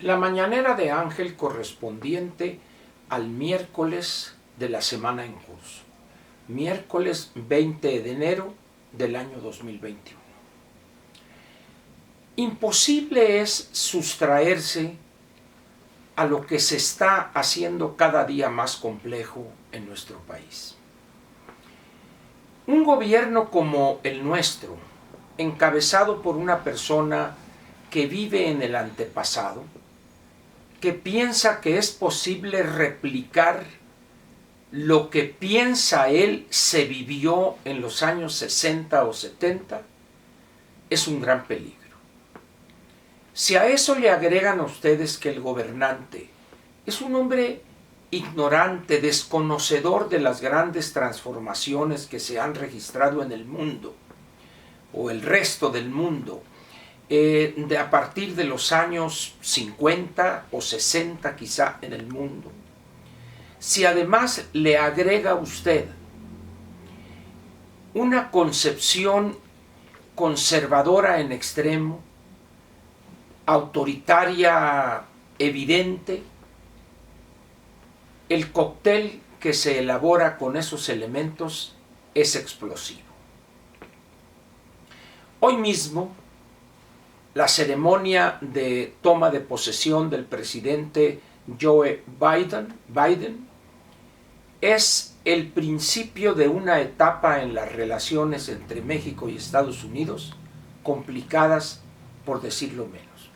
La mañanera de Ángel correspondiente al miércoles de la semana en curso, miércoles 20 de enero del año 2021. Imposible es sustraerse a lo que se está haciendo cada día más complejo en nuestro país. Un gobierno como el nuestro, encabezado por una persona que vive en el antepasado, que piensa que es posible replicar lo que piensa él se vivió en los años 60 o 70, es un gran peligro. Si a eso le agregan a ustedes que el gobernante es un hombre ignorante, desconocedor de las grandes transformaciones que se han registrado en el mundo, o el resto del mundo, a partir de los años 50 o 60 quizá en el mundo. Si además le agrega a usted una concepción conservadora en extremo, autoritaria evidente, el cóctel que se elabora con esos elementos es explosivo. Hoy mismo, la ceremonia de toma de posesión del presidente Joe Biden es el principio de una etapa en las relaciones entre México y Estados Unidos complicadas, por decirlo menos.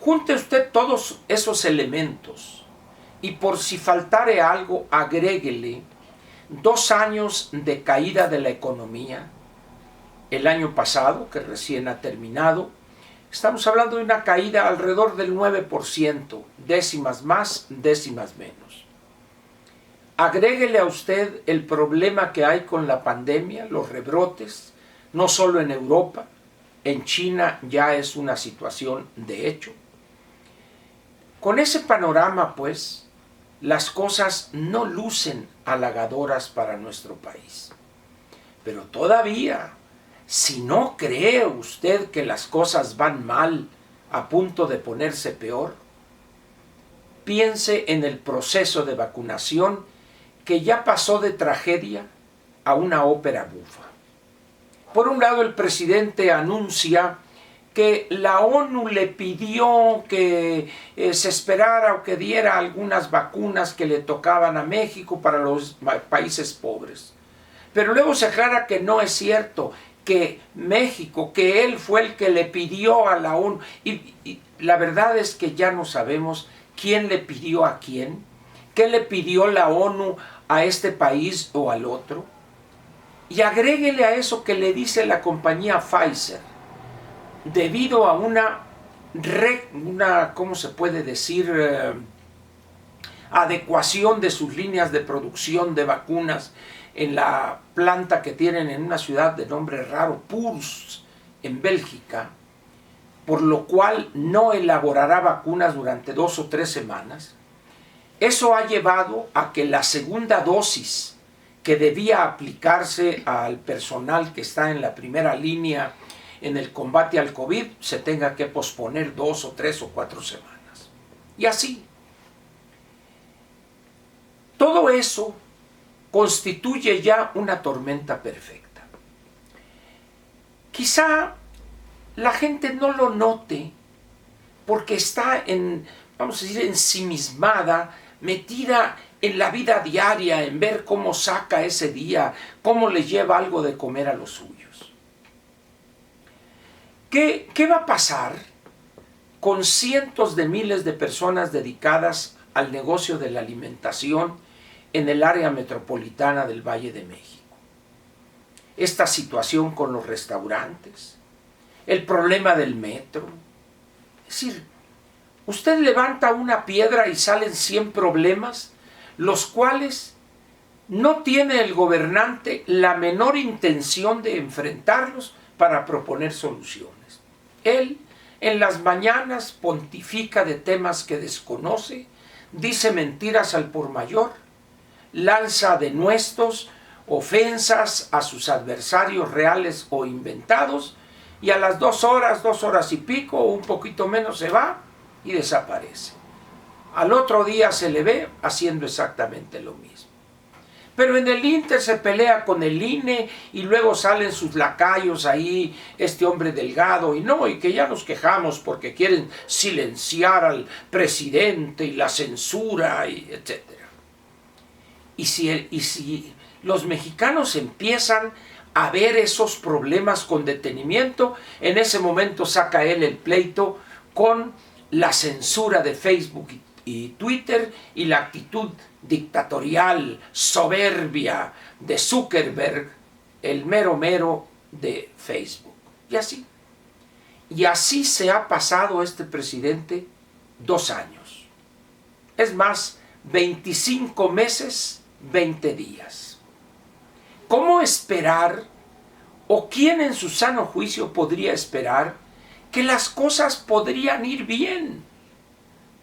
Junte usted todos esos elementos y por si faltare algo, agréguele 2 años de caída de la economía. El año pasado, que recién ha terminado, estamos hablando de una caída alrededor del 9%, décimas más, décimas menos. Agréguele a usted el problema que hay con la pandemia, los rebrotes, no solo en Europa, en China ya es una situación de hecho. Con ese panorama, pues, las cosas no lucen halagadoras para nuestro país. Pero todavía, si no cree usted que las cosas van mal, a punto de ponerse peor, piense en el proceso de vacunación que ya pasó de tragedia a una ópera bufa. Por un lado, el presidente anuncia que la ONU le pidió que se esperara o que diera algunas vacunas que le tocaban a México para los países pobres. Pero luego se aclara que no es cierto, que México, que él fue el que le pidió a la ONU. Y la verdad es que ya no sabemos quién le pidió a quién, qué le pidió la ONU a este país o al otro. Y agréguele a eso que le dice la compañía Pfizer, debido a una ¿cómo se puede decir? Adecuación de sus líneas de producción de vacunas en la planta que tienen en una ciudad de nombre raro, Puurs, en Bélgica, por lo cual no elaborará vacunas durante 2 o 3 semanas. Eso ha llevado a que la segunda dosis que debía aplicarse al personal que está en la primera línea en el combate al COVID se tenga que posponer 2 o 3 o 4 semanas. Y así. Todo eso constituye ya una tormenta perfecta. Quizá la gente no lo note porque está vamos a decir, ensimismada, metida en la vida diaria, en ver cómo saca ese día, cómo le lleva algo de comer a los suyos. ¿Qué va a pasar con cientos de miles de personas dedicadas al negocio de la alimentación en el área metropolitana del Valle de México? Esta situación con los restaurantes, el problema del metro. Es decir, usted levanta una piedra y salen 100 problemas, los cuales no tiene el gobernante la menor intención de enfrentarlos para proponer soluciones. Él en las mañanas pontifica de temas que desconoce, dice mentiras al por mayor, lanza denuestos, ofensas a sus adversarios reales o inventados, y a las 2 horas y pico o un poquito menos se va y desaparece. Al otro día se le ve haciendo exactamente lo mismo. Pero en el Inter se pelea con el INE y luego salen sus lacayos ahí, este hombre Delgado, y que ya nos quejamos porque quieren silenciar al presidente y la censura, etc. Y si los mexicanos empiezan a ver esos problemas con detenimiento, en ese momento saca él el pleito con la censura de Facebook y Twitter y la actitud dictatorial, soberbia de Zuckerberg, el mero mero de Facebook. Y así se ha pasado este presidente 2 años. Es más, 25 meses, 20 días. ¿Cómo esperar, o quién en su sano juicio podría esperar, que las cosas podrían ir bien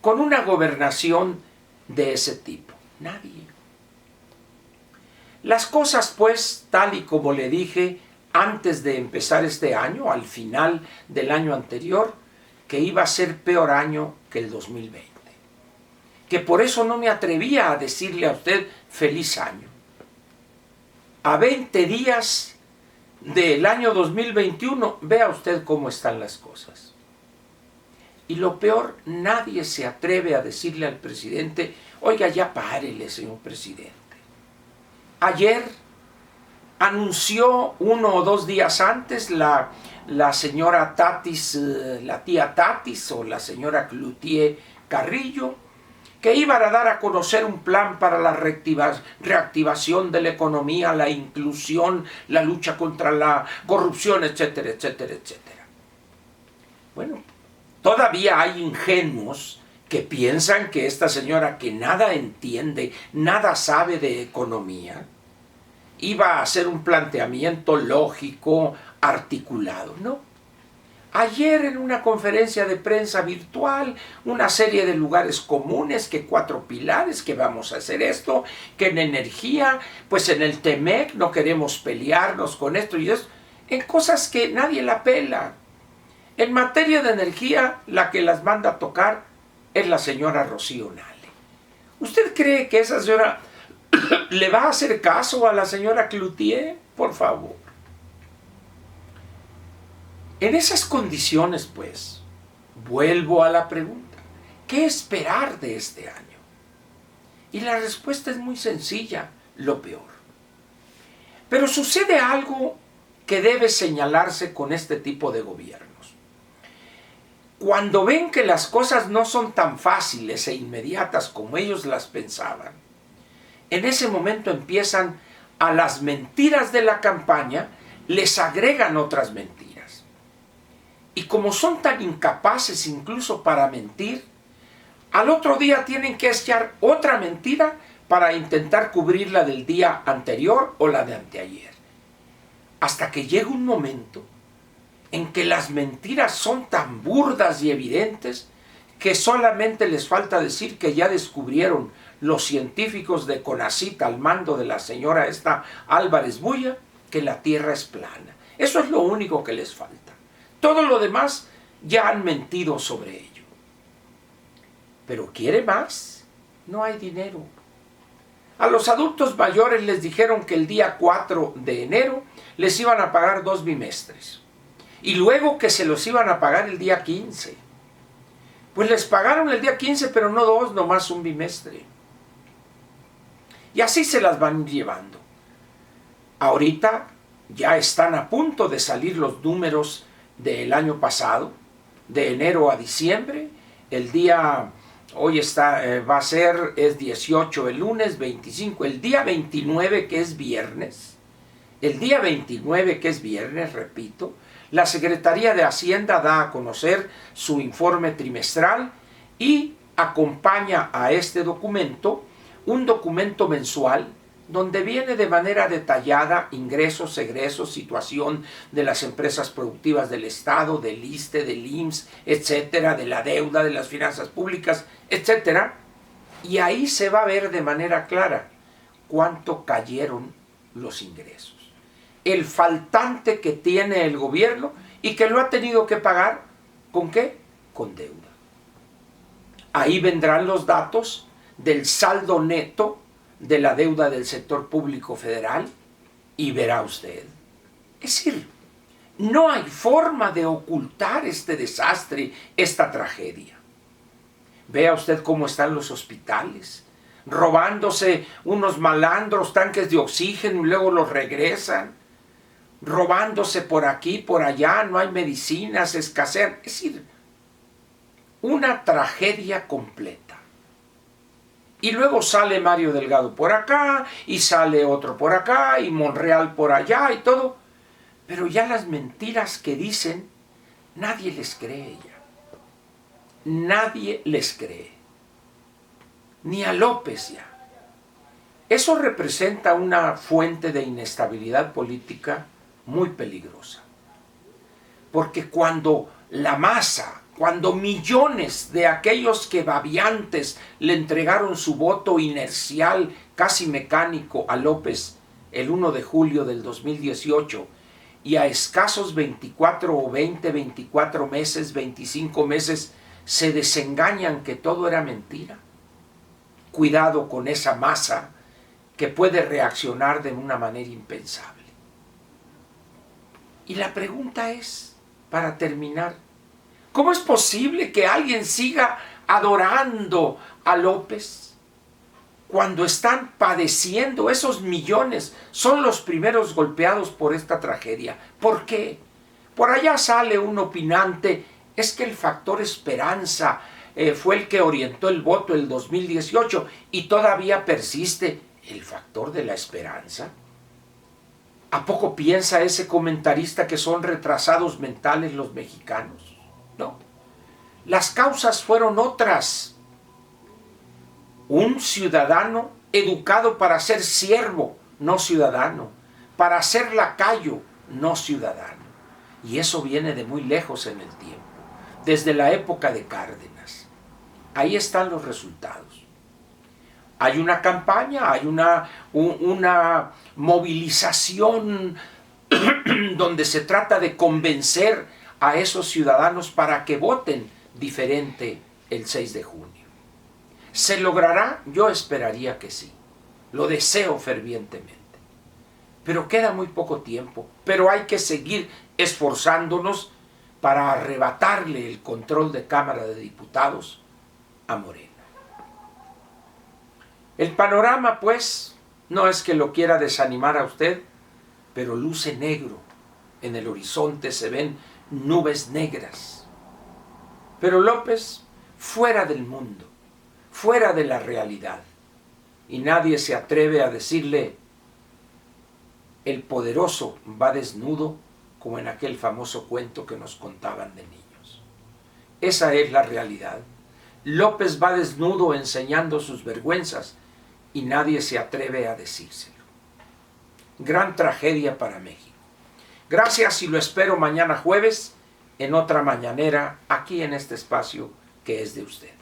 con una gobernación de ese tipo? Nadie. Las cosas, pues, tal y como le dije antes de empezar este año, al final del año anterior, que iba a ser peor año que el 2020. Que por eso no me atrevía a decirle a usted feliz año. A 20 días del año 2021, vea usted cómo están las cosas. Y lo peor, nadie se atreve a decirle al presidente: oiga, ya párele, señor presidente. Ayer anunció 1 o 2 días antes la señora Tatis, la tía Tatis o la señora Cloutier Carrillo, que iban a dar a conocer un plan para la reactivación de la economía, la inclusión, la lucha contra la corrupción, etcétera, etcétera, etcétera. Bueno, todavía hay ingenuos que piensan que esta señora, que nada entiende, nada sabe de economía, iba a hacer un planteamiento lógico, articulado. No. Ayer en una conferencia de prensa virtual, una serie de lugares comunes, que 4 pilares, que vamos a hacer esto, que en energía, pues en el TEMEC no queremos pelearnos con esto y eso, en cosas que nadie la pela. En materia de energía, la que las manda a tocar es la señora Rocío Nale. ¿Usted cree que esa señora le va a hacer caso a la señora Cloutier? Por favor. En esas condiciones, pues, vuelvo a la pregunta: ¿qué esperar de este año? Y la respuesta es muy sencilla: lo peor. Pero sucede algo que debe señalarse con este tipo de gobiernos. Cuando ven que las cosas no son tan fáciles e inmediatas como ellos las pensaban, en ese momento empiezan a las mentiras de la campaña, les agregan otras mentiras. Y como son tan incapaces incluso para mentir, al otro día tienen que echar otra mentira para intentar cubrir la del día anterior o la de anteayer. Hasta que llega un momento en que las mentiras son tan burdas y evidentes que solamente les falta decir que ya descubrieron los científicos de CONACYT al mando de la señora Álvarez Bulla que la Tierra es plana. Eso es lo único que les falta. Todo lo demás ya han mentido sobre ello. Pero ¿quiere más? No hay dinero. A los adultos mayores les dijeron que el día 4 de enero les iban a pagar 2 bimestres. Y luego que se los iban a pagar el día 15. Pues les pagaron el día 15, pero no 2, nomás 1 bimestre. Y así se las van llevando. Ahorita ya están a punto de salir los números del año pasado, de enero a diciembre. El día, hoy va a ser, es 18 el lunes, 25, el día 29 que es viernes, repito, la Secretaría de Hacienda da a conocer su informe trimestral y acompaña a este documento un documento mensual donde viene de manera detallada ingresos, egresos, situación de las empresas productivas del Estado, del ISSSTE, del IMSS, etcétera, de la deuda, de las finanzas públicas, etcétera. Y ahí se va a ver de manera clara cuánto cayeron los ingresos. El faltante que tiene el gobierno y que lo ha tenido que pagar, ¿con qué? Con deuda. Ahí vendrán los datos del saldo neto de la deuda del sector público federal y verá usted. Es decir, no hay forma de ocultar este desastre, esta tragedia. Vea usted cómo están los hospitales, robándose unos malandros tanques de oxígeno y luego los regresan, robándose por aquí, por allá, no hay medicinas, escasean. Es decir, una tragedia completa. Y luego sale Mario Delgado por acá, y sale otro por acá, y Monreal por allá, y todo. Pero ya las mentiras que dicen, nadie les cree ya. Nadie les cree. Ni a López ya. Eso representa una fuente de inestabilidad política muy peligrosa. Porque cuando la masa, cuando millones de aquellos que babiantes le entregaron su voto inercial, casi mecánico, a López el 1 de julio del 2018, y a escasos 24 o 24 meses, 25 meses, se desengañan que todo era mentira. Cuidado con esa masa que puede reaccionar de una manera impensable. Y la pregunta es, para terminar, ¿cómo es posible que alguien siga adorando a López cuando están padeciendo esos millones? Son los primeros golpeados por esta tragedia. ¿Por qué? Por allá sale un opinante, es que el factor esperanza fue el que orientó el voto el 2018 y todavía persiste el factor de la esperanza. ¿A poco piensa ese comentarista que son retrasados mentales los mexicanos? No. Las causas fueron otras. Un ciudadano educado para ser siervo, no ciudadano. Para ser lacayo, no ciudadano. Y eso viene de muy lejos en el tiempo. Desde la época de Cárdenas. Ahí están los resultados. Hay una campaña, hay una movilización donde se trata de convencer a esos ciudadanos para que voten diferente el 6 de junio. ¿Se logrará? Yo esperaría que sí. Lo deseo fervientemente. Pero queda muy poco tiempo. Pero hay que seguir esforzándonos para arrebatarle el control de Cámara de Diputados a Morena. El panorama, pues, no es que lo quiera desanimar a usted, pero luce negro. En el horizonte se ven nubes negras. Pero López, fuera del mundo, fuera de la realidad. Y nadie se atreve a decirle, el poderoso va desnudo, como en aquel famoso cuento que nos contaban de niños. Esa es la realidad. López va desnudo enseñando sus vergüenzas y nadie se atreve a decírselo. Gran tragedia para México. Gracias y lo espero mañana jueves en otra mañanera aquí en este espacio que es de usted.